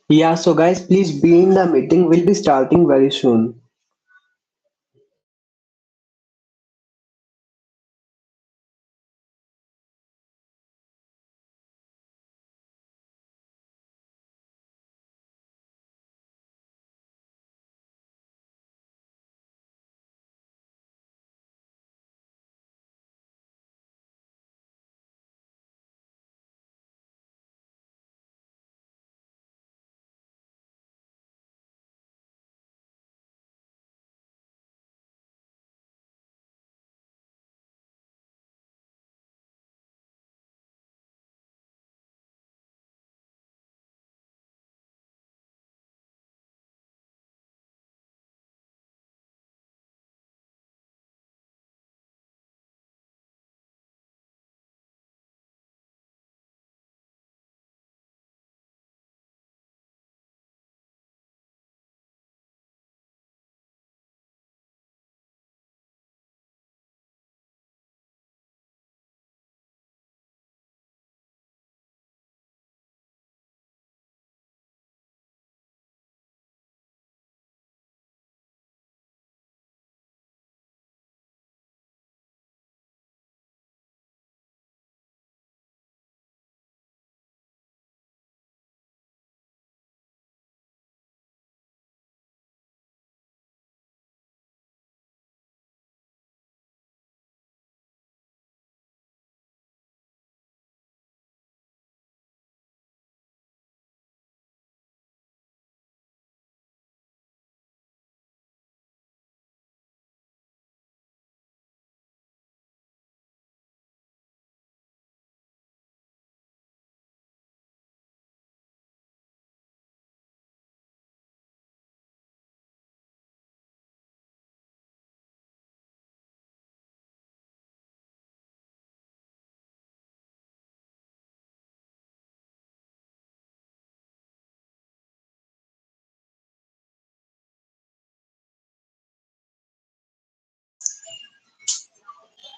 Yeah, so guys, please be in the meeting. We'll be starting very soon.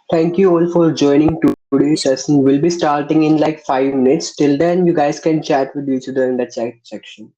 Thank you all for joining today's session. We'll be starting in like 5 minutes. Till then, you guys can chat with each other in the chat section.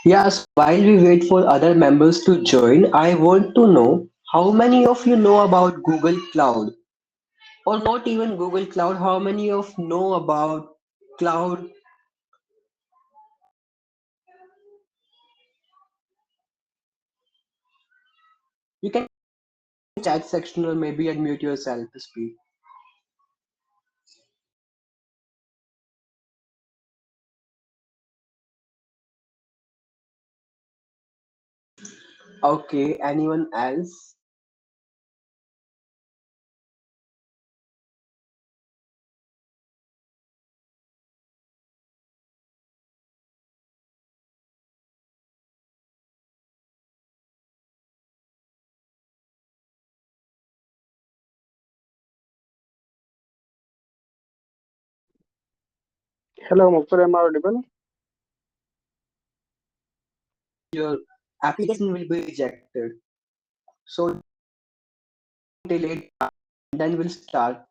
Yeah, so while we wait for other members to join, I want to know How many of you know about Google Cloud? Or not even Google Cloud, how many of know about cloud? You can chat section or maybe unmute yourself to speak. Okay, anyone else? Hello, Mukul, am I audible? Your application will be rejected. So delay, then we'll start.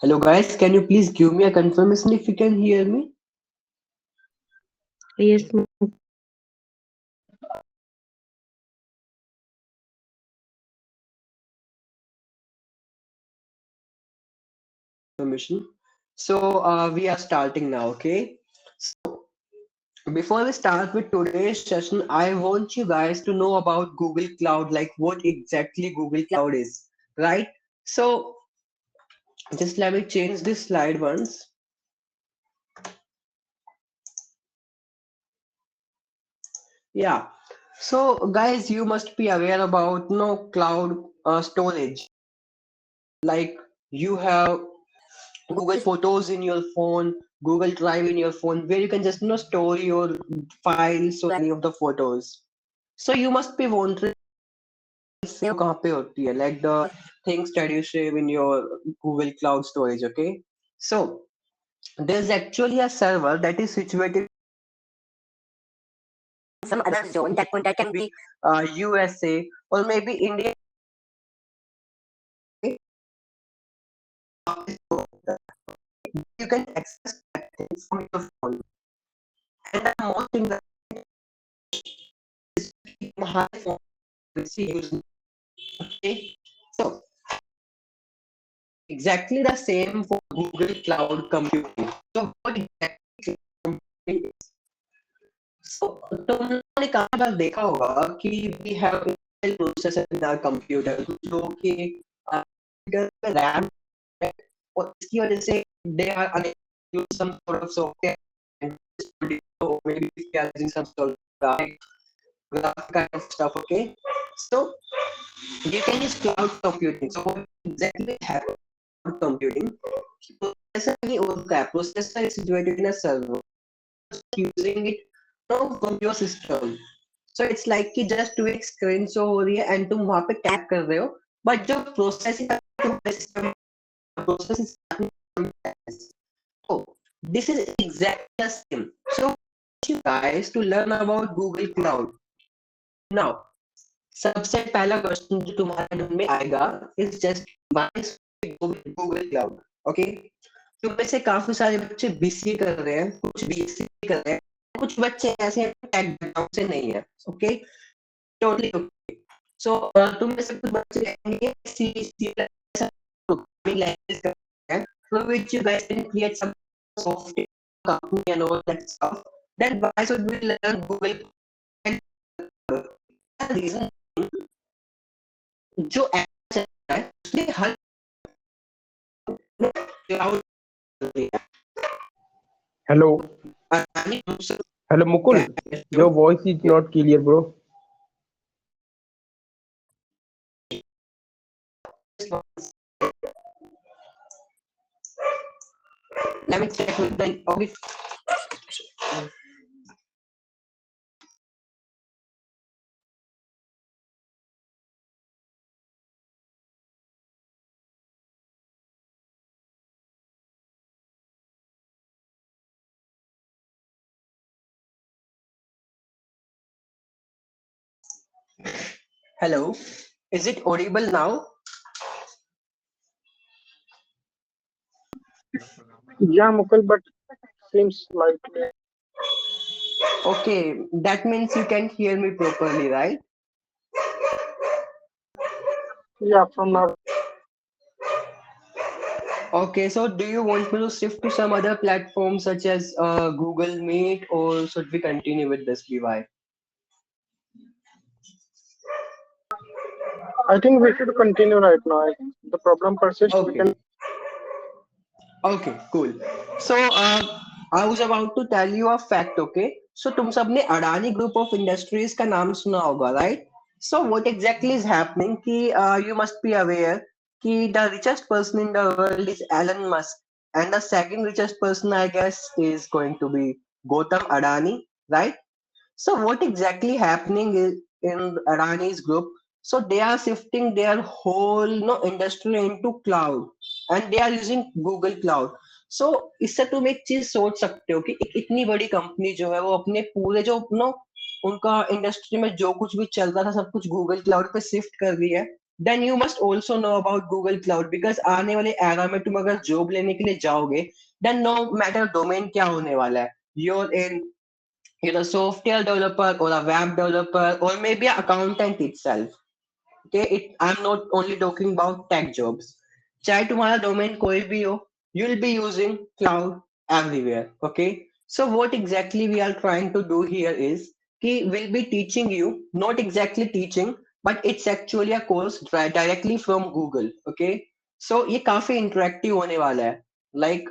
Hello guys, can you please give me a confirmation if you can hear me? Yes, Confirmation. So we are starting now, okay? Before we start with today's session, I want you guys to know about Google Cloud, like what exactly Google Cloud is, right? So just let me change this slide once. Yeah. So guys, you must be aware about no cloud storage. Like you have Google Photos in your phone, Google Drive in your phone, where you can just store your files or any of the photos. So you must be wondering save कहाँ पे होती है like the things that you save in your Google Cloud storage, okay? So there's actually a server that is situated in some other zone that can be USA or maybe India. You can access that thing from your phone. And the most thing that my phone is using, okay? So exactly the same for Google Cloud computing. So what exactly computing is? So तुमने काफी बार देखा होगा कि we have Intel processor in our computer जो कि computer में RAM है और इसकी वजह से they are unable to use some sort of software and or maybe they are using some sort of graphic kind of stuff, okay? So you can use cloud computing. So what exactly happens in cloud computing? Processor नहीं होता है, processor is situated in a server using it from your system. So it's like कि just to एक screen show हो रही है and तुम वहां पे टैप कर रहे हो, बट जो processing system processing, oh, this is exactly the same. So you guys to learn about Google Cloud. Now, सबसे पहला क्वेश्चन जो तुम्हारे मन में आएगा is just why is Google Cloud? Okay? तो में से काफी सारे बच्चे बीसीए कर रहे हैं, कुछ बीएससी कर रहे हैं, कुछ बच्चे ऐसे हैं टेक बैकग्राउंड से नहीं है. Okay, totally okay. सो तुम में से कुछ बच्चे कहेंगे सी सी प्रोग्रामिंग लैंग्वेज कर रहे हैं, for which you guys can create some software company and all that stuff. Then why should we learn Google? And the reason जो ऐप चल रहा है उसने हर क्लाउड Hello, अडानी ग्रुप से hello Mukul. Your voice is not clear, bro. let me check with the okay. Hello, is it audible now? Yeah, Mukul, but seems like Okay, that means you can hear me properly, right? yeah, from now. Okay, so do you want me to shift to some other platform such as Google Meet, or should we continue with this BY? I think we should continue right now. If the problem persists, we Okay, can. okay, cool. So I was about to tell you a fact, okay? So तुम सबने Adani group of industries का नाम सुना होगा, right? So what exactly is happening कि you must be aware कि the richest person in the world is Elon Musk, and the second richest person I guess is going to be Gautam Adani, right? So what exactly happening is in Adani's group? So they are shifting their whole industry into cloud, and they are using Google Cloud. So इससे तुम एक चीज सोच सकते हो कि एक इतनी बड़ी कंपनी जो है वो अपने पूरे जो उनका इंडस्ट्री में जो कुछ भी चल रहा था सब कुछ गूगल क्लाउड पे शिफ्ट कर रही है. Then you must also know about Google Cloud, because आने वाले एरा में तुम अगर जॉब लेने के लिए जाओगे, देन नो मैटर डोमेन क्या होने वाला है, you're in a software developer or a web developer or maybe an accountant itself. Okay, I'm not only talking about tech jobs. चाहे तुम्हारा domain कोई भी हो, you'll be using cloud everywhere. Okay, so what exactly we are trying to do here is कि we'll be teaching you, not exactly teaching, but it's actually a course directly from Google. Okay, so ये काफी interactive होने वाला है.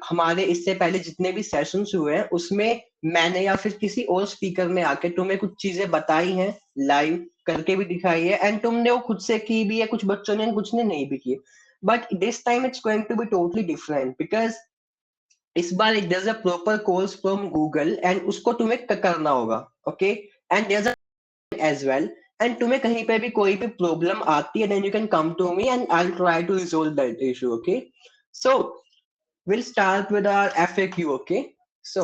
हमारे इससे पहले जितने भी सेशंस हुए हैं उसमें मैंने या फिर किसी और स्पीकर में आके तुम्हें कुछ चीजें बताई हैं, लाइव करके भी दिखाई है, एंड तुमने वो खुद से की भी है, कुछ बच्चों ने कुछ ने नहीं भी की. But this time it's going to be totally different because इस बार it there is a proper course from Google and उसको तुम्हें करना होगा. Okay, and there is as well, and तुम्हें कहीं पे भी कोई भी प्रॉब्लम आती है then you can come to me and I will try to resolve that issue. Okay, so we'll start with our FAQ. Okay, so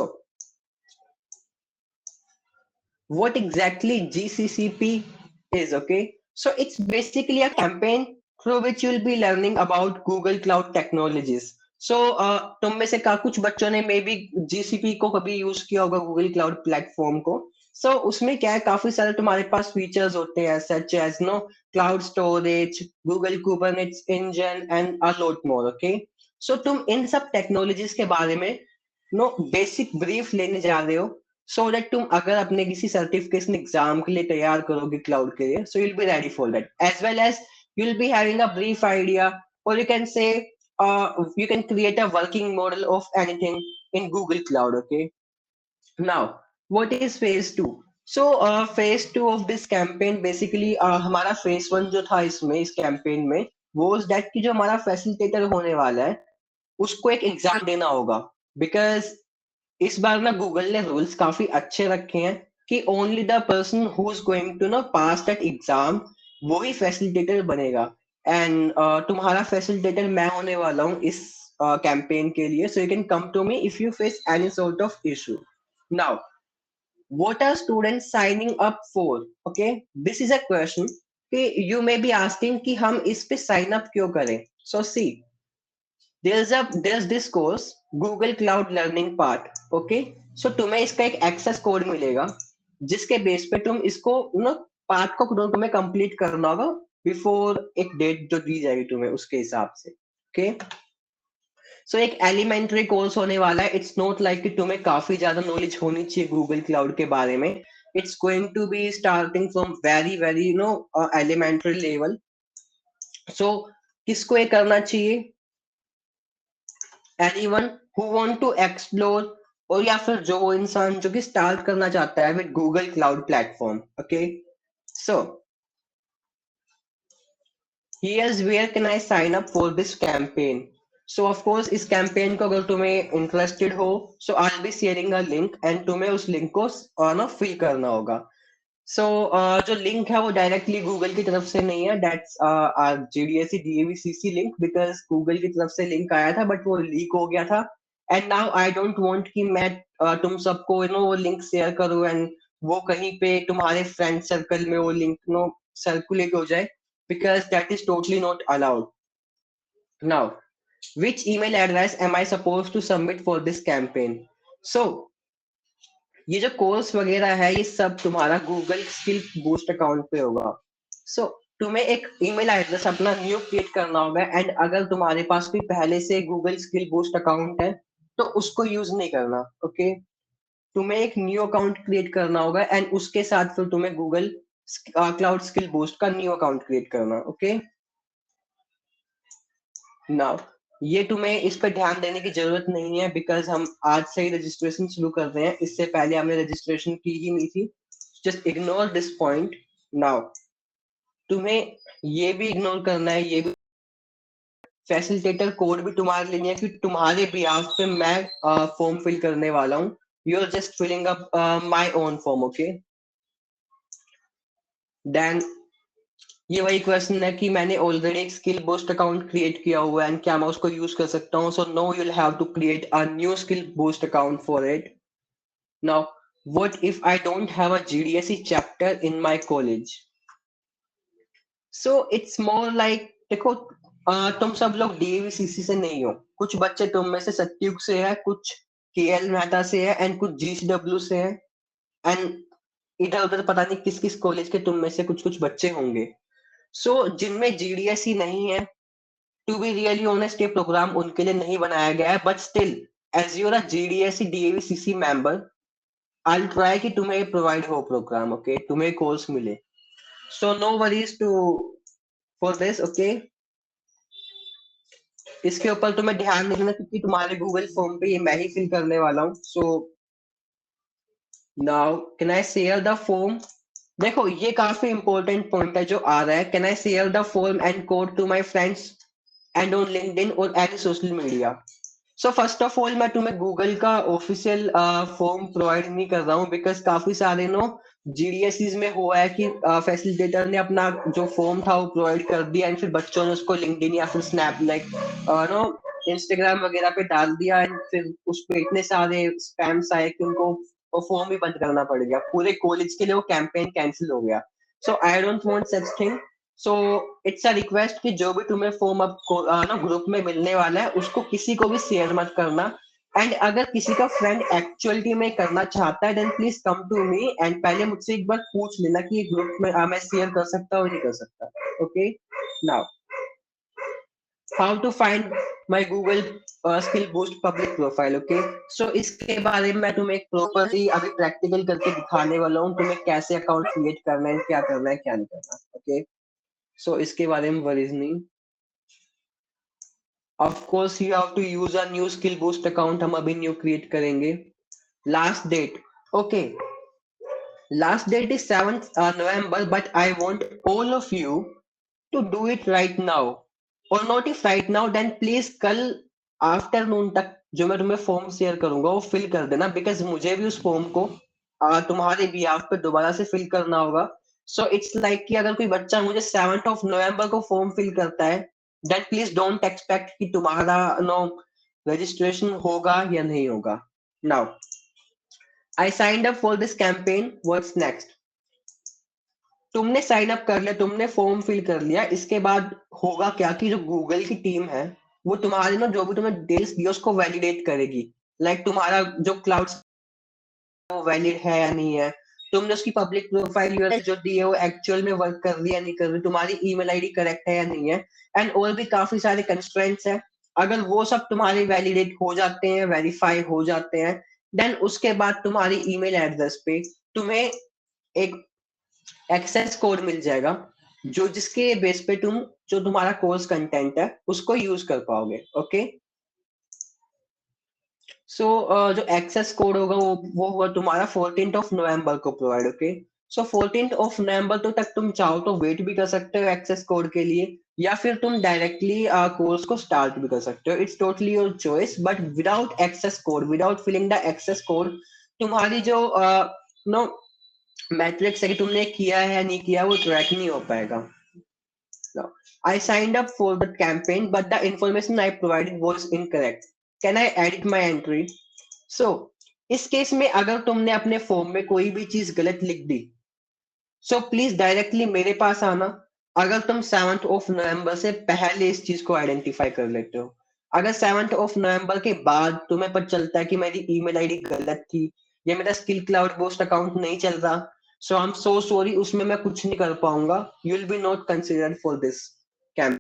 what exactly GCCP is? Okay, so it's basically a campaign through which you'll be learning about Google Cloud technologies. So तुम में से कुछ बच्चों ने may be GCP को कभी use किया होगा, गूगल क्लाउड प्लेटफॉर्म को. सो उसमें क्या है, काफी सारे तुम्हारे पास फीचर्स होते हैं such as cloud storage, Google Kubernetes engine and a lot more. Okay, so तुम इन सब टेक्नोलॉजीज के बारे में बेसिक ब्रीफ लेने जा रहे हो, सो दैट तुम अगर अपने किसी सर्टिफिकेशन एग्जाम के लिए तैयार करोगे क्लाउड के लिए, सो you'll be ready for that, as well as you'll be having a brief idea, or you can say you can create a working model of anything in Google Cloud. Okay, now what is phase 2? So phase 2 of this campaign basically हमारा phase 1 जो था इसमें इस campaign में was that कि जो हमारा facilitator होने वाला है उसको एक एग्जाम देना होगा. बिकॉज इस बार ना गूगल ने रूल्स काफी अच्छे रखे हैं. कि only the person who is going to no pass that exam वो ही फैसिलिटेटर बनेगा। एंड तुम्हारा फैसिलिटेटर मैं होने वाला हूँ इस कैंपेन के लिए, so you can come to me if you face any sort of issue. Now what are students signing up for? Okay, this is a question कि you may be asking कि हम इस पे sign up क्यों करें? So see, there's this course Google Cloud Learning Part. Okay, so तुम्हें इसका एक access code मिलेगा जिसके बेस पे तुम इसको पार्ट को तुम्हें कंप्लीट करना होगा बिफोर एक डेट जो दी जाएगी तुम्हें उसके हिसाब से। ओके, सो एक एलिमेंट्री कोर्स होने वाला है। इट्स नॉट लाइक कि तुम्हें काफी ज्यादा नॉलेज होनी चाहिए गूगल क्लाउड के बारे में। It's going to be starting from very very elementary level. So किसको ये करना चाहिए? Anyone who want to explore, और या फिर जो वो इंसान जो कि स्टार्ट करना चाहता है with Google cloud platform. Okay, so here's where can I sign up for this campaign. So of course इस campaign को अगर तुम्हें interested हो, so I'll be sharing a link and तुम्हें उस link को ना fill करना होगा। So जो link है वो directly Google की तरफ से नहीं है, that's our GDSC DAVCC link, because Google की तरफ से link आया था but वो leak हो गया था। And now I don't want कि मैं तुम सबको वो link share करूँ and वो कहीं पे तुम्हारे friend circle में वो link circulate हो जाए, because that is totally not allowed. Now, which email address am I supposed to submit for this campaign? So, ये जो कोर्स वगैरह है ये सब तुम्हारा गूगल स्किल बूस्ट अकाउंट पे होगा। सो तुम्हें एक ईमेल एड्रेस अपना न्यू क्रिएट करना होगा, एंड अगर तुम्हारे पास कोई पहले से गूगल स्किल बूस्ट अकाउंट है तो उसको यूज नहीं करना। ओके, तुम्हें एक न्यू अकाउंट क्रिएट करना होगा एंड उसके साथ फिर तुम्हें गूगल क्लाउड स्किल बूस्ट का न्यू अकाउंट क्रिएट करना। ओके, नाउ ये तुम्हें इस पर ध्यान देने की जरूरत नहीं है बिकॉज हम आज से ही रजिस्ट्रेशन शुरू कर रहे हैं, इससे पहले हमने रजिस्ट्रेशन की ही नहीं थी। Just ignore this point. Now तुम्हें ये भी इग्नोर करना है, ये भी फैसिलिटेटर कोड भी तुम्हारे लिए नहीं है कि तुम्हारे बिहाफ पे मैं फॉर्म फिल करने वाला हूँ। You are just filling up my own form. Okay, then ये वही क्वेश्चन है कि मैंने ऑलरेडी एक स्किल बूस्ट अकाउंट क्रिएट किया हुआ है एंड क्या मैं उसको यूज कर सकता हूँ? So no, you'll have to create a new skill boost account for it. Now, what if I don't have a GDSE chapter in my college? So it's more like, देखो तुम सब लोग डीएवीसीसी से नहीं हो, कुछ बच्चे तुम में से सत्युग से है, कुछ केएल मेहता से है एंड कुछ जीसीडब्ल्यू से है, एंड इधर उधर पता नहीं किस किस कॉलेज के तुम में से कुछ कुछ बच्चे होंगे। सो जिनमें जीडीएसई नहीं है, टू बी रियली ऑनेस्ट ये प्रोग्राम उनके लिए नहीं बनाया गया है, but still as your a GDSE DAVCC member I try कि तुम्हें प्रोवाइड हो प्रोग्राम। ओके, तुम्हें कोर्स मिले। So no worries to for this. Okay, इसके ऊपर तुम्हें ध्यान देना क्योंकि तुम्हारे गूगल फॉर्म पे ये मैं ही फिल करने वाला हूँ। So now can I share the form? देखो ये काफी इंपॉर्टेंट पॉइंट है जो आ रहा है। Can I share the form and code to my friends and on LinkedIn और any social media? So first of all मैं तुम्हें गूगल का ऑफिशियल फॉर्म प्रोवाइड नहीं कर रहा हूँ बिकॉज काफी सारे जीडीएससीज में हुआ है कि फैसिलिटेटर ने अपना जो फॉर्म था वो प्रोवाइड कर दिया एंड फिर बच्चों ने उसको लिंक्डइन या फिर स्नैप लाइक नो इंस्टाग्राम वगैरह पे डाल दिया एंड फिर उस पे इतने सारे स्पैम्स आए कि उनको वो फॉर्म ही बंद करना पड़ गया, पूरे कॉलेज के लिए वो कैंपेन कैंसिल हो गया। So I don't want such thing. So it's a request कि जो भी तुम्हें फॉर्म अब ना ग्रुप में मिलने वाला है उसको किसी को भी शेयर मत करना, एंड अगर किसी का फ्रेंड एक्चुअलिटी में करना चाहता है then please come to me and पहले मुझसे एक बार पूछ लेना कि ये ग्रुप में मैं शेयर कर सकता हूँ नहीं कर सकता। Okay, now how to find my Google Skill Boost public profile. Okay, so इसके बारे में मैं तुम्हें एक प्रॉपरली अभी प्रैक्टिकल करके दिखाने वाला हूँ तुम्हें कैसे अकाउंट क्रिएट करना है, क्या करना है क्या नहीं करना। ओके, सो इसके बारे में वरीज नहीं। Of course you have to use a new skill boost account, हम अभी न्यू क्रिएट करेंगे। Last date, okay, last date is 7th November, but I want all of you to do it right now, or not if right now then please कल afternoon तक जो मैं तुम्हें form share करूंगा वो fill कर देना, बिकॉज मुझे भी उस फॉर्म को तुम्हारे बिहाफ पे दोबारा से फिल करना होगा। सो इट्स लाइक कि अगर कोई बच्चा मुझे 7th ऑफ नवंबर को फॉर्म फिल करता है, देन प्लीज डोंट एक्सपेक्ट कि तुम्हारा नो रजिस्ट्रेशन होगा या नहीं होगा। Now I signed up for this campaign, what's next? तुमने साइन अप कर लिया, तुमने फॉर्म फिल कर लिया, इसके बाद होगा क्या कि जो गूगल की टीम है वो तुम्हारे ना जो भी तुम्हें डिटेल्स दिया उसको वैलिडेट करेगी। लाइक तुम्हारा जो क्लाउड वो वैलिड है या नहीं है, तुमने उसकी पब्लिक प्रोफाइल यूआरएल जो दी है वो एक्चुअल में वर्क कर रही है या नहीं कर रही, तुम्हारी ईमेल आईडी करेक्ट है या नहीं है, एंड और भी काफी सारे कंस्ट्रेंट्स हैं। अगर वो सब तुम्हारे वैलिडेट हो जाते हैं, वेरीफाई हो जाते हैं, देन उसके बाद तुम्हारी ईमेल एड्रेस पे तुम्हें एक एक्सेस कोड मिल जाएगा, जो जिसके बेस पे तुम जो तुम्हारा कोर्स कंटेंट है उसको यूज कर पाओगे। ओके, सो जो एक्सेस कोड होगा वो होगा तुम्हारा 14th ऑफ नवंबर को provide. Okay, so 14th of November तो तक तुम चाहो तो वेट भी कर सकते हो एक्सेस कोड के लिए, या फिर तुम डायरेक्टली कोर्स को स्टार्ट भी कर सकते हो। It's totally your choice, but without access code, without filling the access code, तुम्हारी जो नो मैट्रिक्स है कि तुमने किया है या नहीं किया वो ट्रैक नहीं हो पाएगा। Now, I signed up for the campaign, but the information I provided was incorrect. Can I edit my entry? So, इस केस में अगर तुमने अपने फॉर्म में कोई भी चीज गलत लिख दी, सो प्लीज डायरेक्टली मेरे पास आना। अगर तुम 7th ऑफ नवंबर से पहले इस चीज को आइडेंटिफाई कर लेते हो, अगर 7th ऑफ नवंबर के बाद तुम्हें पता चलता है कि मेरी ईमेल आईडी गलत थी या मेरा स्किल क्लाउड बूस्ट अकाउंट नहीं चल रहा, सो आई एम सो सॉरी, उसमें मैं कुछ नहीं कर पाऊंगा। You will be not considered for this campaign.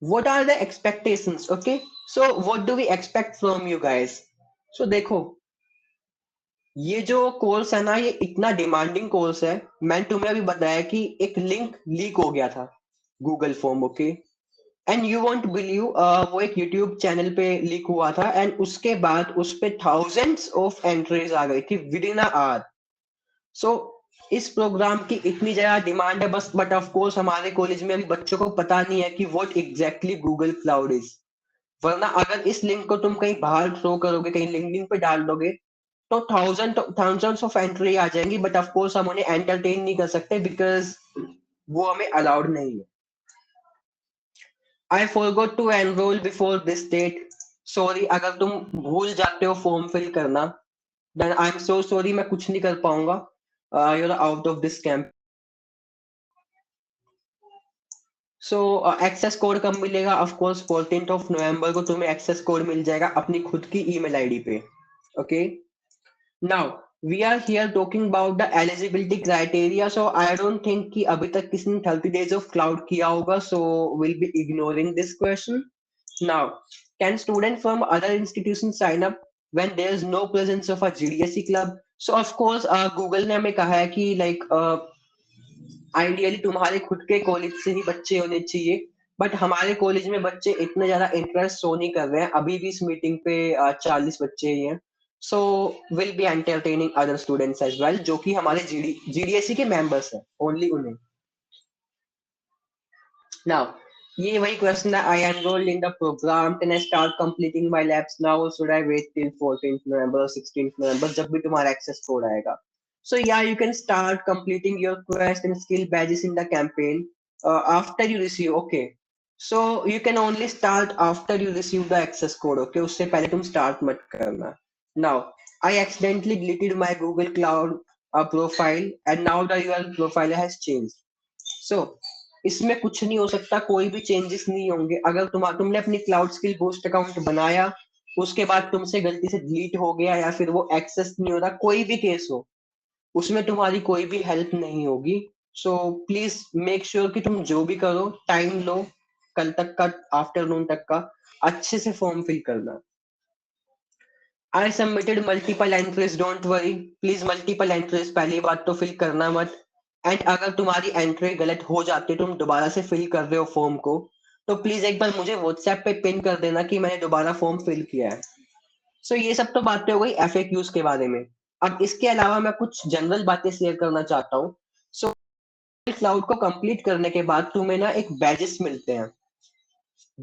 What are the expectations? Okay, so what do we expect from you guys? So देखो, ये जो कोर्स है ना ये इतना डिमांडिंग कोर्स है। मैंने तुम्हें अभी बताया कि एक लिंक लीक हो गया था Google form. Okay, and you won't believe, वो एक यूट्यूब चैनल पे लीक हुआ था, एंड उसके बाद उस पे थाउजेंड्स ऑफ एंट्रीज आ गई थी विद इन आवर। सो इस प्रोग्राम की इतनी ज्यादा डिमांड है, बस बट ऑफ कोर्स हमारे कॉलेज में अभी बच्चों को पता नहीं है कि what exactly Google cloud is. वरना अगर इस लिंक को तुम कहीं बाहर थ्रो करोगे, कहीं लिंक्डइन पे डाल दोगे, तो थाउजेंड्स ऑफ एंट्री आ जाएंगी, बट ऑफ कोर्स हम उन्हें एंटरटेन नहीं कर सकते बिकॉज वो हमें अलाउड नहीं है। I forgot to enroll before this date. Sorry, अगर तुम भूल जाते हो फॉर्म फिल करना, then I am so sorry, मैं कुछ नहीं कर पाऊंगा। You are out of this camp. So access code कब मिलेगा? Of course 14th of November को तुम्हें एक्सेस कोड मिल जाएगा अपनी खुद की ईमेल आईडी पे। Okay, now we are here talking about the eligibility criteria, so I don't think कि अभी तक किसी ने 30 days of cloud किया होगा, so we'll be ignoring this question. Now, can student from other institutions sign up when there is no presence of a GDSE club? So of course Google ने हमें कहा है कि like आइडियली तुम्हारे खुद के कॉलेज से ही बच्चे होने चाहिए, बट हमारे कॉलेज में बच्चे इतने ज्यादा इंटरेस्ट शो नहीं कर रहे हैं। अभी भी इस मीटिंग पे 40 बच्चे ही हैं। So will be entertaining other students as well, जो कि हमारे जीडीएससी के मेंबर्स हैं, ओनली उन्हें। नाउ ये वही क्वेश्चन है, I enrolled in the program, can I start completing my labs now, should I wait till 14th November, 16th November, जब भी तुम्हारा एक्सेस कोड आएगा? So yeah, you can start completing your quest and skill badges in the campaign after you receive. Okay, so you can only start after you receive the access code. Okay, उससे पहले तुम start मत करना. Now, I accidentally deleted my Google Cloud profile, and now the URL profile has changed. So इसमें कुछ नहीं हो सकता, कोई भी चेंजेस नहीं होंगे। अगर तुमने अपनी क्लाउड स्किल बूस्ट अकाउंट बनाया, उसके बाद तुमसे गलती से डिलीट हो गया या फिर वो एक्सेस नहीं हो रहा, कोई भी केस हो, उसमें तुम्हारी कोई भी हेल्प नहीं होगी। सो प्लीज मेक श्योर कि तुम जो भी करो, टाइम लो, कल तक का, आफ्टरनून तक का, अच्छे से फॉर्म फिल करना। I submitted multiple entries, don't worry, please multiple entries पहली बात तो फिल करना मत। एंड अगर तुम्हारी एंट्री गलत हो जाती है, तुम दोबारा से फिल कर रहे हो फॉर्म को, तो प्लीज एक बार मुझे व्हाट्सएप पे पिन कर देना कि मैंने दोबारा फॉर्म फिल किया है। सो ये सब तो बातें हो गई एफएक्यूज के बारे में। अब इसके अलावा मैं कुछ जनरल बातें शेयर करना चाहता हूँ। सो क्लाउड को कंप्लीट करने के बाद तुम्हें ना एक बैजेस मिलते हैं।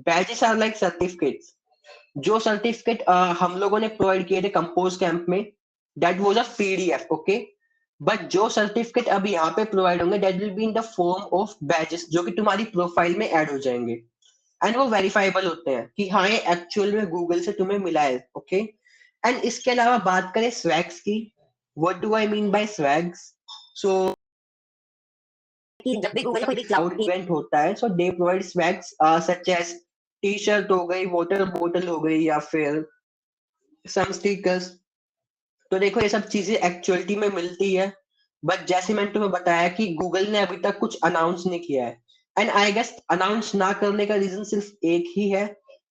बैजेस आर लाइक सर्टिफिकेट्स, जो सर्टिफिकेट हम लोगों ने प्रोवाइड किए थे कंपोज कैंप में, that was a PDF, okay. But जो सर्टिफिकेट अभी यहाँ पे प्रोवाइड होंगे that will be in the form of badges, जो कि तुम्हारी प्रोफाइल में ऐड हो जाएंगे, एंड वो वेरीफाइबल होते हैं कि हाँ ये एक्चुअल में गूगल से तुम्हें मिला है, ओके। एंड इसके अलावा बात करें स्वैग्स की, what do I mean by swags? So जब भी गूगल कोई भी क्लाउड इवेंट होता है, so they provide swags such as T shirt हो गई, वाटर बोतल हो गई, या फिर सम स्टिकर्स। तो देखो ये सब चीजें एक्चुअलिटी में मिलती है, बट जैसे मैंने तुम्हें बताया कि गूगल ने अभी तक कुछ अनाउंस नहीं किया है, एंड आई गेस अनाउंस ना करने का रीजन सिर्फ एक ही है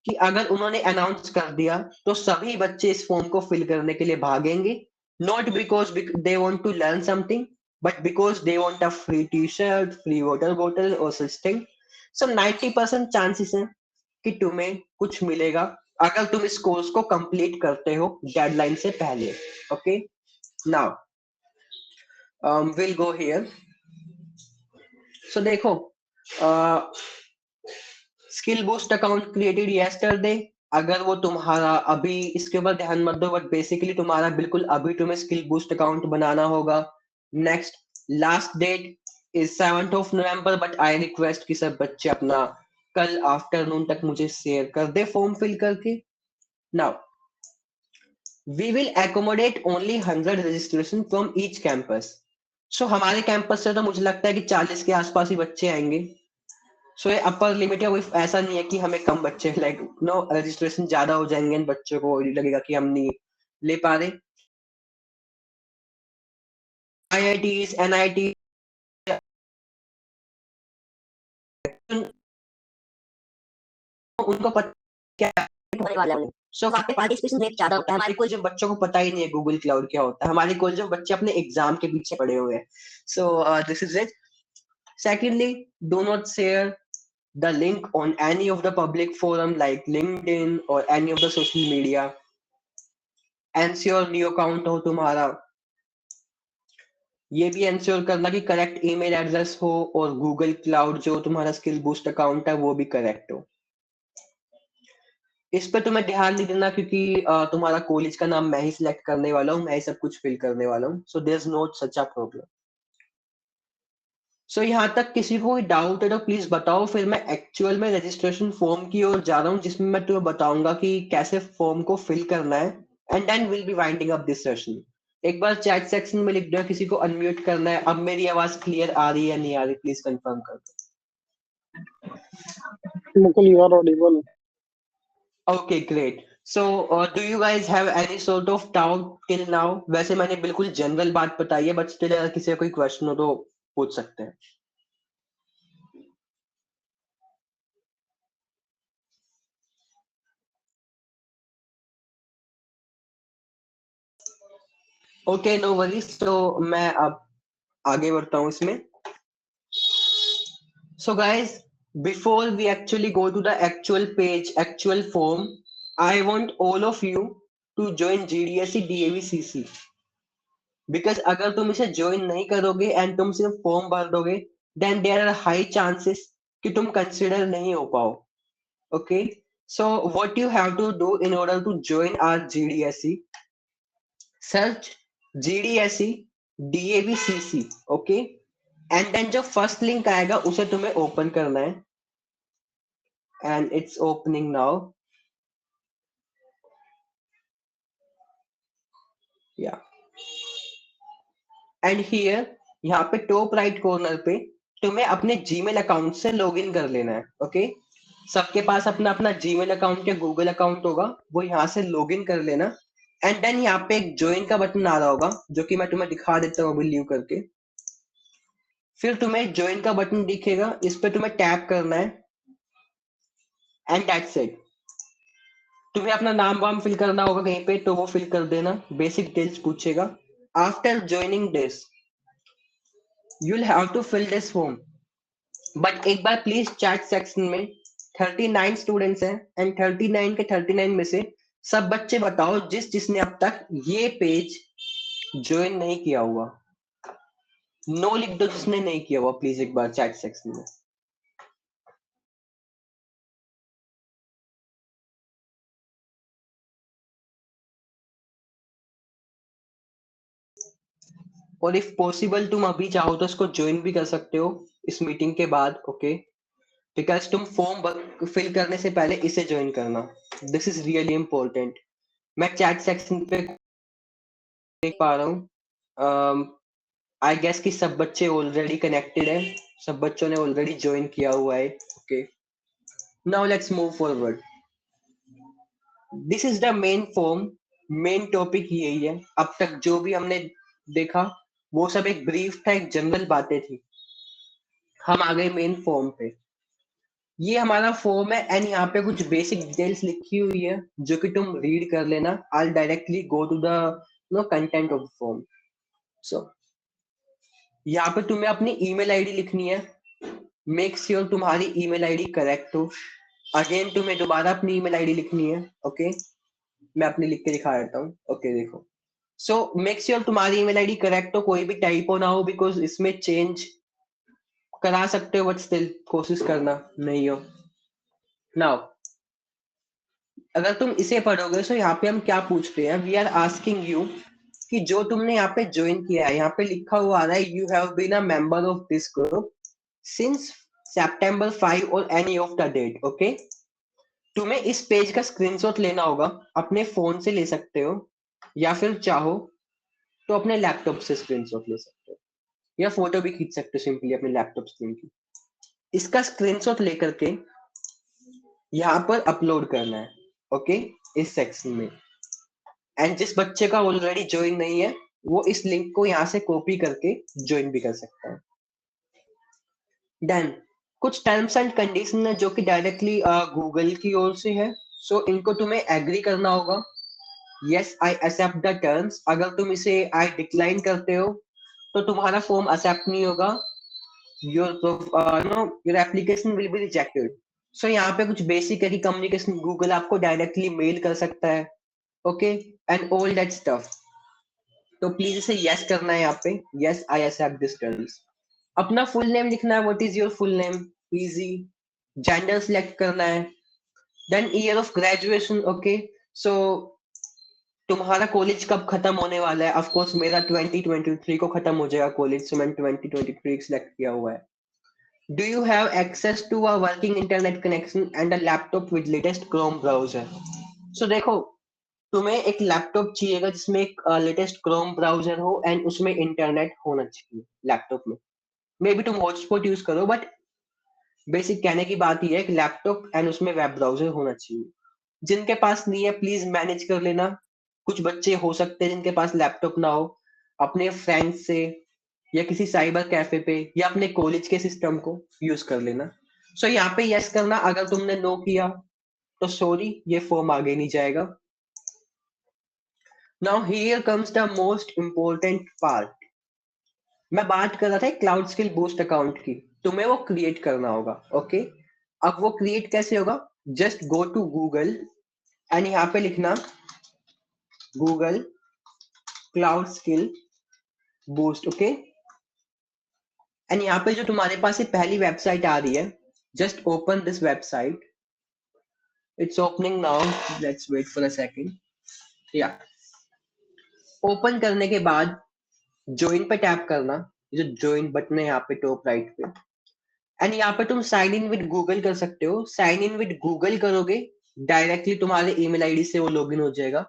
कि अगर उन्होंने अनाउंस कर दिया तो सभी बच्चे इस फॉर्म को फिल करने के लिए भागेंगे, not because they want to learn something, but because they want a free T shirt, free water bottle और सच थिंग। सो 90% चांसेस है कि तुम्हें कुछ मिलेगा अगर तुम इस कोर्स को कंप्लीट करते हो डेडलाइन से पहले, okay. Now will go here. So देखो, Skill boost account created yesterday, अगर वो तुम्हारा अभी, इसके ऊपर ध्यान मत दो, बट बेसिकली तुम्हारा बिल्कुल अभी तुम्हें स्किल बूस्ट अकाउंट बनाना होगा। Next, last date is 7th of November, but I request कि सब बच्चे अपना कल आफ्टरनून तक मुझे शेयर कर दे फॉर्म फिल करके। Now we will accommodate only 100 registration from each campus. So हमारे कैंपस से तो मुझे लगता है कि 40 के आसपास ही बच्चे आएंगे। सो ये अपर लिमिट है, कोई ऐसा नहीं है कि हमें कम बच्चे, लाइक नो, रजिस्ट्रेशन ज्यादा हो जाएंगे and बच्चों को लगेगा कि हम नहीं ले पा रहे। आईआईटीज, एनआईटी, उनको पता क्या होने वाला है। सो वहाँ पे पार्टिसिपेशन रेट ज्यादा होता है। हमारे कॉलेज में बच्चों को पता ही नहीं है गूगल क्लाउड क्या होता है, हमारे कॉलेज में बच्चे अपने एग्जाम के पीछे पड़े हुए हैं। सो this is it. Secondly, do not share the link on any of the public forum like LinkedIn or any of the social media. Ensure new account हो तुम्हारा, ये भी इंश्योर करना कि करेक्ट ईमेल एड्रेस हो, और गूगल क्लाउड जो तुम्हारा स्किल बूस्ट अकाउंट है वो भी करेक्ट हो। इस पे तुम्हें ध्यान नहीं देना क्योंकि तुम्हारा कॉलेज का नाम मैं ही सिलेक्ट करने वाला हूँ, मैं ही सब कुछ फिल करने वाला हूँ, so there is not such a problem. So यहाँ तक किसी को कोई डाउट है तो प्लीज बताओ, फिर मैं एक्चुअल में रजिस्ट्रेशन फॉर्म की ओर जा रहा हूँ जिसमें मैं तुम्हें बताऊंगा कि कैसे फॉर्म को फिल करना है, and then will be winding up this session. एक बार चैट सेक्शन में लिख दो किसी को अनम्यूट करना है। अब मेरी आवाज क्लियर आ रही है नहीं आ रही, प्लीज कंफर्म कर Mukul, you are audible. दो। Okay great. So do you guys have any sort of doubt till now? वैसे मैंने बिल्कुल जनरल बात बताई है, बट स्टिल अगर किसी का कोई क्वेश्चन हो तो पूछ सकते हैं। Okay, no worries. तो मैं अब आगे बढ़ता हूँ इसमें। So guys, before we actually go to the actual page, actual form, I want all of you to join GDSE DAVCC, because अगर तुम इसे join नहीं करोगे and तुम सिर्फ फॉर्म भर दोगे, then there are high chances कि तुम consider नहीं हो पाओ। Okay, so what you have to do in order to join our GDSE, search GDSE DAVCC, okay, and then जो फर्स्ट लिंक आएगा उसे तुम्हें ओपन करना है, and it's opening now. Yeah, and here यहाँ पे टॉप राइट कॉर्नर पे तुम्हें अपने जीमेल अकाउंट से लॉगिन कर लेना है, ओके। सबके पास अपना अपना जीमेल अकाउंट या गूगल अकाउंट होगा, वो यहाँ से लॉगिन कर लेना, एंड देन यहाँ पे एक ज्वाइन का बटन आ रहा होगा जो कि मैं तुम्हें दिखा देता हूँ अभी लीव करके। फिर तुम्हें ज्वाइन का बटन दिखेगा, इस पे तुम्हें टैप करना है, एंड दैट्स इट। तुम्हें अपना नाम वाम फिल करना होगा कहीं पे तो वो फिल कर देना, बेसिक डिटेल्स पूछेगा। After joining this you'll have to fill this form, but एक बार प्लीज चैट सेक्शन में 39 स्टूडेंट्स हैं, एंड 39 के 39 में से सब बच्चे बताओ जिसने अब तक ये पेज ज्वाइन नहीं किया हुआ। नो लिख दो जिसने नहीं किया हुआ, प्लीज एक बार चैट सेक्शन में। और इफ पॉसिबल तुम अभी चाहो तो इसको ज्वाइन भी कर सकते हो इस मीटिंग के बाद, ओके? बिकॉज तुम फॉर्म फिल करने से पहले इसे ज्वाइन करना, दिस इज रियली इंपॉर्टेंट। मैं चैट सेक्शन पे देख पा रहा हूँ, आई गेस कि सब बच्चे ऑलरेडी कनेक्टेड है, सब बच्चों ने ऑलरेडी ज्वाइन किया हुआ है, okay? Now let's move forward. This is the main form, main topic यही है। अब तक जो भी हमने देखा वो सब एक ब्रीफ था, एक जनरल बातें थी। हम आ गए मेन फॉर्म पे। ये हमारा फॉर्म है एंड यहाँ पे कुछ बेसिक डिटेल्स लिखी हुई है जो कि तुम रीड कर लेना। I directly go to the content of the form. So यहाँ पे तुम्हें अपनी ईमेल आईडी लिखनी है। मेक श्योर तुम्हारी ईमेल आईडी करेक्ट हो। अगेन तुम्हें दोबारा अपनी ईमेल आईडी लिखनी है, ओके? मैं अपनी लिख के दिखा देता हूँ, ओके? देखो, सो मेक श्योर तुम्हारी ईमेल आईडी करेक्ट हो, कोई भी टाइपो ना हो, बिकॉज इसमें चेंज करा सकते हो बट स्टिल कोशिश करना नहीं हो। नाउ अगर तुम इसे पढ़ोगे तो यहाँ पे हम क्या पूछते हैं, वी आर आस्किंग यू कि जो तुमने यहाँ पे ज्वाइन किया है, यहाँ पे लिखा हुआ आ रहा है you have been a member of this group since September 5 और any of the date, okay? तुम्हें इस पेज का स्क्रीनशॉट लेना होगा, अपने फोन से ले सकते हो या फिर चाहो तो अपने लैपटॉप से स्क्रीनशॉट ले सकते हो या फोटो भी खींच सकते हो सिंपली अपने लैपटॉप स्क्रीन की। इसका स्क्रीनशॉट लेकर के यहाँ पर अपलोड करना है, ओके? इस सेक्शन में। एंड जिस बच्चे का ऑलरेडी ज्वाइन नहीं है वो इस लिंक को यहाँ से कॉपी करके ज्वाइन भी कर सकता है। देन कुछ टर्म्स एंड कंडीशन है जो कि डायरेक्टली गूगल की ओर से है, सो इनको तुम्हें एग्री करना होगा। Yes I accept the terms. अगर तुम इसे आई डिक्लाइन करते हो तो तुम्हारा फॉर्म एक्सेप्ट नहीं होगा, your application will be rejected. So यहाँ पे कुछ बेसिक है कि कम्युनिकेशन गूगल आपको डायरेक्टली मेल कर सकता है, okay? And all that stuff. तो प्लीज इसे यस करना है यहाँ पे, yes I accept this terms. अपना फुल नेम लिखना है, what is your full name, easy. Gender select करना है। Then year of graduation, okay? So तुम्हारा कॉलेज कब खत्म होने वाला है? ऑफ कोर्स मेरा 2023 को खत्म हो जाएगा कॉलेज, सो मैंने 2023 सिलेक्ट किया हुआ है। Do you have access to a working internet connection and a laptop with latest Chrome browser? So देखो, तुम्हें एक लैपटॉप चाहिएगा जिसमें एक लेटेस्ट क्रोम ब्राउजर हो एंड उसमें इंटरनेट होना चाहिए लैपटॉप में। मे बी तुम हॉटस्पॉट यूज करो बट बेसिक कहने की बात यह है कि लैपटॉप एंड उसमें वेब ब्राउजर होना चाहिए। जिनके पास नहीं है प्लीज मैनेज कर लेना। कुछ बच्चे हो सकते हैं जिनके पास लैपटॉप ना हो, अपने फ्रेंड से या किसी साइबर कैफे पे या अपने कॉलेज के सिस्टम को यूज कर लेना। सो यहाँ पे यस करना। अगर तुमने नो किया तो सॉरी, ये फॉर्म आगे नहीं जाएगा। Now here comes the most important part. मैं बात कर रहा था क्लाउड स्किल बूस्ट अकाउंट की, तुम्हें वो क्रिएट करना होगा, ओके? अब वो क्रिएट कैसे होगा? Just go to Google and यहाँ पे लिखना Google cloud skill boost, okay? And यहाँ पे जो तुम्हारे पास ये पहली वेबसाइट आ रही है, just open this website. It's opening now, let's wait for a second. या ओपन करने के बाद ज्वाइन पे टैप करना, ये जो ज्वाइन बटन है यहाँ पे टॉप राइट पे। एंड यहाँ पे तुम साइन इन विद गूगल कर सकते हो। साइन इन विद गूगल करोगे डायरेक्टली तुम्हारे ईमेल आईडी से वो लॉगिन हो जाएगा।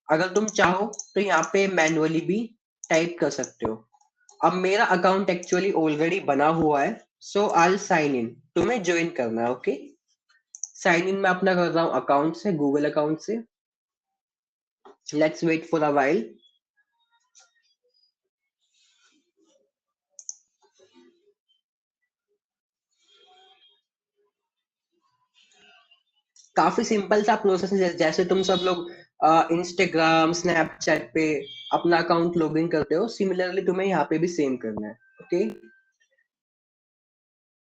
अगर तुम चाहो तो यहाँ पे मैनुअली भी टाइप कर सकते हो। अब मेरा अकाउंट एक्चुअली ऑलरेडी बना हुआ है, सो आई साइन इन। तुम्हें ज्वाइन करना है, ओके? साइन इन मैं अपना कर रहा हूँ अकाउंट से, गूगल अकाउंट से। Let's wait for a while. काफी सिंपल सा प्रोसेस है, जैसे तुम सब लोग इंस्टाग्राम स्नैपचैट पे अपना अकाउंट लॉगिन करते हो, सिमिलरली तुम्हें यहाँ पे भी सेम करना है, ओके?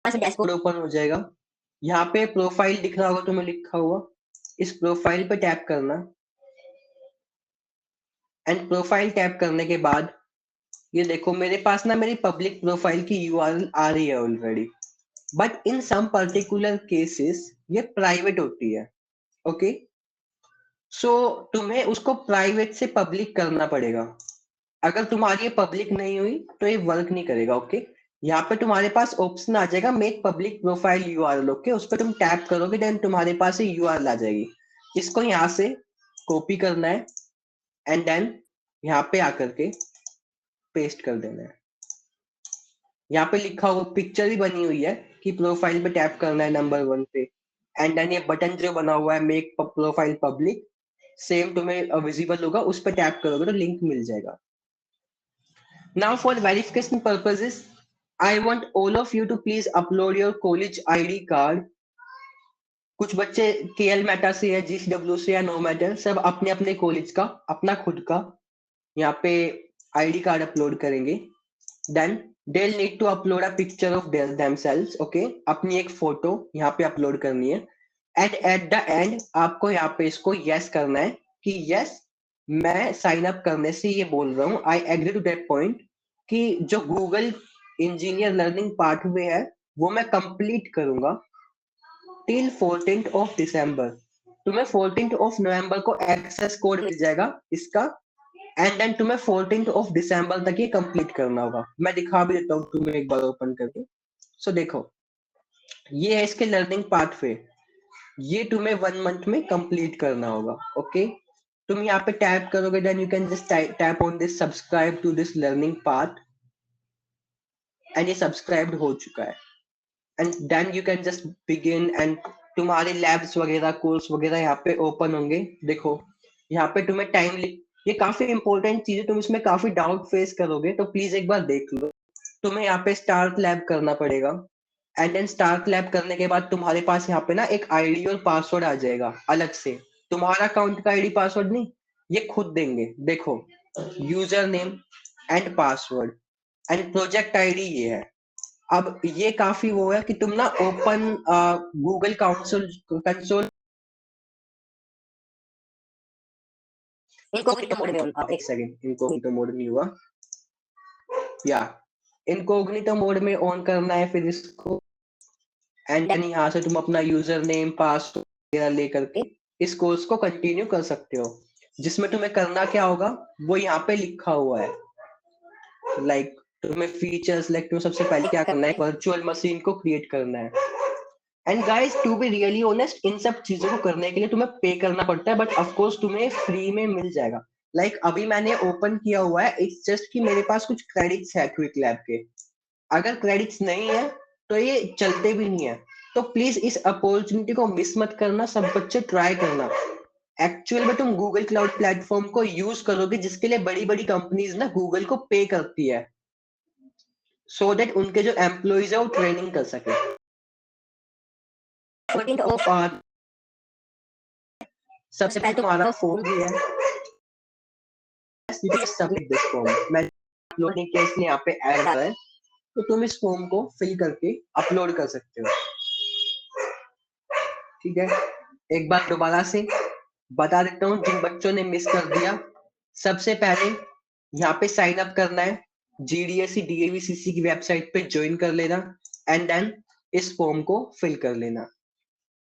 डैशबोर्ड ओपन हो जाएगा। यहाँ पे प्रोफाइल दिख रहा होगा तुम्हें लिखा हुआ, इस प्रोफाइल पे टैप करना। एंड प्रोफाइल टैप करने के बाद ये देखो मेरे पास ना मेरी पब्लिक प्रोफाइल की यूआरएल आ रही है already, but in some particular cases ये प्राइवेट होती है, ओके? सो तुम्हें उसको प्राइवेट से पब्लिक करना पड़ेगा। अगर तुम्हारी ये पब्लिक नहीं हुई तो ये वर्क नहीं करेगा। ओके, यहाँ पे तुम्हारे पास ऑप्शन आ जाएगा make public profile URL. Okay, उस पर तुम टैप करोगे देन तुम्हारे पास ये यूआरएल आ जाएगी। इसको यहाँ से कॉपी करना है एंड देन यहाँ पे आकर के पेस्ट कर देना है। यहाँ पे लिखा हुआ पिक्चर भी बनी हुई है कि प्रोफाइल पे टैप करना है नंबर 1 पे एंड देन ये बटन जो बना हुआ है मेक प्रोफाइल पब्लिक, सेम तुम्हें विजिबल होगा, उस पर टैप करोगे तो लिंक मिल जाएगा। Now for verification purposes, I want all of you to please upload your college ID card. कुछ बच्चे केएल मेटा से या जीसीडब्ल्यू से या नो मैटर, सब अपने अपने कॉलेज का अपना खुद का यहाँ पे आईडी कार्ड अपलोड करेंगे। Then they'll need to upload a picture of themselves. Okay, अपनी एक फोटो यहाँ पे अपलोड करनी है एंड एट द एंड आपको यहाँ पे इसको यस करना है कि यस मैं साइन अप करने से ये बोल रहा हूँ, I agree to that point, कि जो गूगल इंजीनियर लर्निंग पाथवे है वो मैं कंप्लीट करूंगा टिल 14th ऑफ दिसंबर। तुम्हें 14th ऑफ नवंबर को एक्सेस कोड मिल जाएगा इसका एंड देन तुम्हें 14th ऑफ दिसंबर तक ये कंप्लीट करना होगा। मैं दिखा भी देता हूँ तुम्हें एक बार ओपन करके। सो देखो, ये है इसके लर्निंग पाथवे, ये तुम्हें 1 मंथ में कंप्लीट करना होगा। ओके, तुम यहाँ पे टैप करोगे then you can just tap on this subscribe to this learning path and ये सब्सक्राइब्ड हो चुका है and then you can just begin and तुम्हारे लैब्स वगैरह कोर्स वगैरह यहाँ पे ओपन होंगे। देखो यहाँ पे तुम्हें टाइम, ये काफी इंपॉर्टेंट चीज है, तुम इसमें काफी डाउट फेस करोगे तो प्लीज एक बार देख लो। तुम्हें यहाँ पे स्टार्ट लैब करना पड़ेगा एंड देन स्टार्ट लैब करने के बाद तुम्हारे पास यहाँ पे ना एक आईडी और पासवर्ड आ जाएगा अलग से, तुम्हारा अकाउंट का आईडी पासवर्ड नहीं, ये खुद देंगे। देखो, user name and password and project ID ये है। अब ये काफी वो है कि तुम ना open Google console console incognito mode में, एक सेकंड, इनकॉग्निटो मोड नहीं हुआ या इनकॉग्निटो मोड में ऑन करना है फिर इसको एंड देन यहाँ से तुम अपना यूजर नेम पासवर्ड वगैरह लेकर के इस कोर्स को कंटिन्यू कर सकते हो। जिसमें तुम्हें करना क्या होगा वो यहाँ पे लिखा हुआ है, लाइक तुम्हें फीचर्स, लाइक तुम्हें सबसे पहले क्या करना है, वर्चुअल मशीन को क्रिएट करना है and guys to be really honest in सब चीजों को करने के लिए तुम्हें पे करना पड़ता है, बट ऑफ कोर्स तुम्हें फ्री में मिल जाएगा। लाइक अभी मैंने ओपन किया हुआ है, इट्स जस्ट कि मेरे पास कुछ क्रेडिट्स है क्विक लैब के, अगर क्रेडिट्स नहीं है तो ये चलते भी नहीं है। तो प्लीज इस अपॉर्चुनिटी को मिस मत करना, सब बच्चे ट्राई करना। एक्चुअल में तुम गूगल क्लाउड प्लेटफॉर्म को यूज करोगे जिसके लिए बड़ी बड़ी कंपनीज ना गूगल को पे करती है सो दैट उनके जो एम्प्लॉइज है वो ट्रेनिंग कर सके। 14th ऑफ सबसे पहले तुम्हारा फॉर्म भी है, सबमिट दिस फॉर्म मैं अपलोडिंग के इसलिए यहाँ पे ऐड है, तो तुम इस फॉर्म को फिल करके अपलोड कर सकते हो। ठीक है, एक बार दोबारा से बता देता हूँ जिन बच्चों ने मिस कर दिया। सबसे पहले यहाँ पे साइन अप करना है, जीडीएससी डीएवीसीसी की वेबसाइट पे ज्वाइन कर लेना एंड देन इस फॉर्म को फिल कर लेना।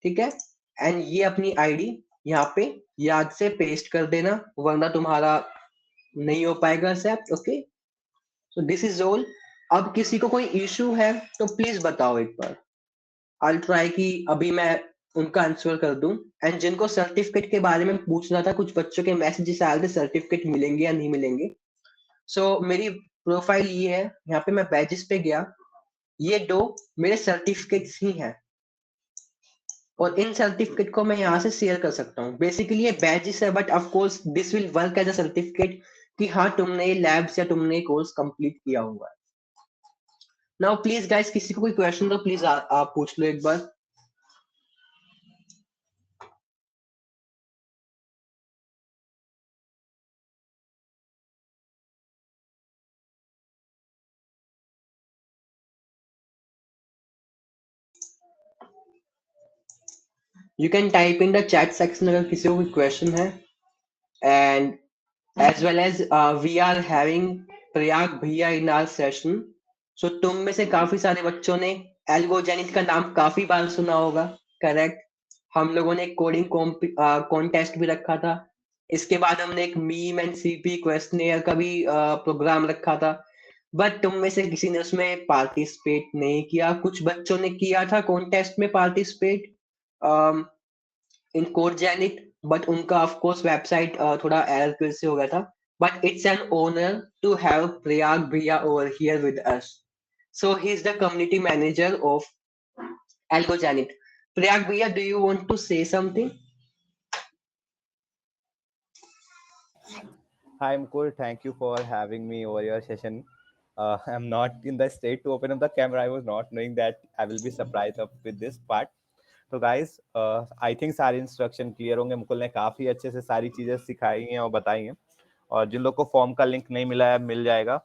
ठीक है, एंड ये अपनी आईडी यहाँ पे याद से पेस्ट कर देना वरना तुम्हारा नहीं हो पाएगा accept. Okay, so this is all. अब किसी को कोई इशू है तो प्लीज बताओ एक बार, आई ट्राई कि अभी मैं उनका आंसर कर दूं। एंड जिनको सर्टिफिकेट के बारे में पूछना था, कुछ बच्चों के मैसेजेस आए थे सर्टिफिकेट मिलेंगे या नहीं मिलेंगे। सो मेरी प्रोफाइल ये है, यहाँ पे मैं बैजेस पे गया, ये 2 मेरे सर्टिफिकेट्स ही हैं और इन सर्टिफिकेट को मैं यहाँ से शेयर कर सकता हूँ। बेसिकली ये बैजेस है but of course this will work as a certificate कि हाँ तुमने ये लैब्स या तुमने ये कोर्स कंप्लीट किया हुआ है। नाउ प्लीज गाइस, किसी को कोई क्वेश्चन तो प्लीज आप पूछ लो एक बार। You can type in the chat section अगर किसी को कोई क्वेश्चन है। And as well as we are having Prayag भैया in our session. So तुम में से काफी सारे बच्चों ने एल्गोजेनिक का नाम काफी बार सुना होगा, करेक्ट? हम लोगों ने कोडिंग कॉन्टेस्ट भी रखा था इसके बाद हमने एक मीम एंड सीपी क्वेश्चनेयर का भी प्रोग्राम रखा था, बट तुम में से किसी ने उसमें पार्टिसिपेट नहीं किया। कुछ बच्चों ने किया था कॉन्टेस्ट में पार्टिसिपेट इन कोडजेनिक, बट उनका ऑफ कोर्स वेबसाइट थोड़ा एरर से हो गया था। But it's an honour to have Prayag भैया over here with us. So he's the community manager of Algojanic. Prayag Bhaiya, do you want to say something? Hi, Mukul. Thank you for having me over your session. I'm not in the state to open up the camera. I was not knowing that I will be surprised up with this part. तो guys I think सारे instruction clear होंगे। मुकुल ने काफी अच्छे से सारी चीजें सिखाई हैं और बताई हैं, और जिन लोग को फॉर्म का लिंक नहीं मिला है मिल जाएगा।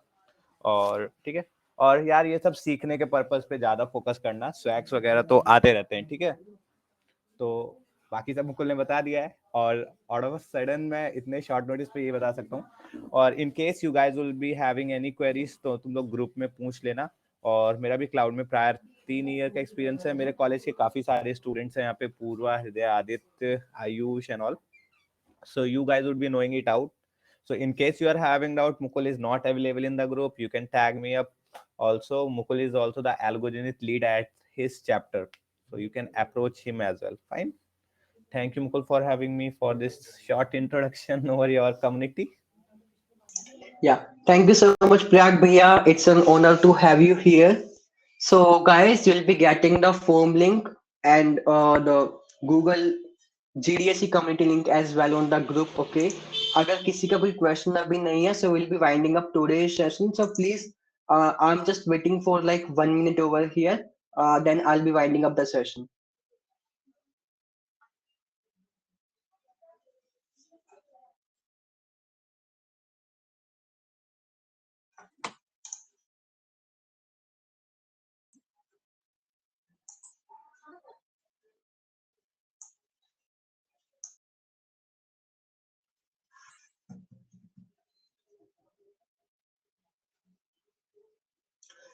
और ठीक है, और यार ये सब सीखने के पर्पस पे ज्यादा फोकस करना, स्वैग्स वगैरह तो आते रहते हैं, ठीक है। तो बाकी सब मुकुल ने बता दिया है, और आउट ऑफ सडन मैं इतने शॉर्ट नोटिस पे ये बता सकता हूँ। और in case you guys will be having any queries तो तुम लोग ग्रुप में पूछ लेना। और मेरा भी क्लाउड में प्रायर 3 ईयर का एक्सपीरियंस है। मेरे कॉलेज के काफी सारे स्टूडेंट्स हैं यहाँ पे, पूर्वा, हृदय, Aditya, Ayush and all, so you guys would be knowing it out. So in case you are having doubt, Mukul is not available in the group, you can tag me up. Also, Mukul is also the algorithmic lead at his chapter, so you can approach him as well. Fine. Thank you, Mukul, for having me for this short introduction over your community. Yeah, thank you so much, Prayag Bhaiya. It's an honor to have you here. So, guys, you'll be getting the form link and the Google GDSC community link as well on the group. Okay. अगर किसी का कोई question अभी नहीं है, so we'll be winding up today's session. So please, I'm just waiting for like 1 minute over here. Then I'll be winding up the session.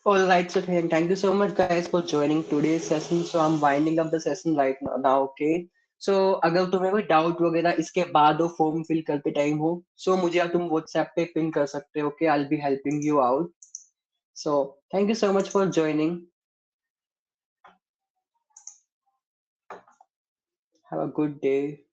All right, so thank you so much, guys, for joining today's session. So I'm winding up the session right now, okay? So अगर तुम्हें कोई doubt वगैरह इसके बाद वो form fill करते time हो, so मुझे तुम व्हाट्सएप पे पिन कर सकते हो, okay? I'll be helping you out. So thank you so much for joining. Have a good day.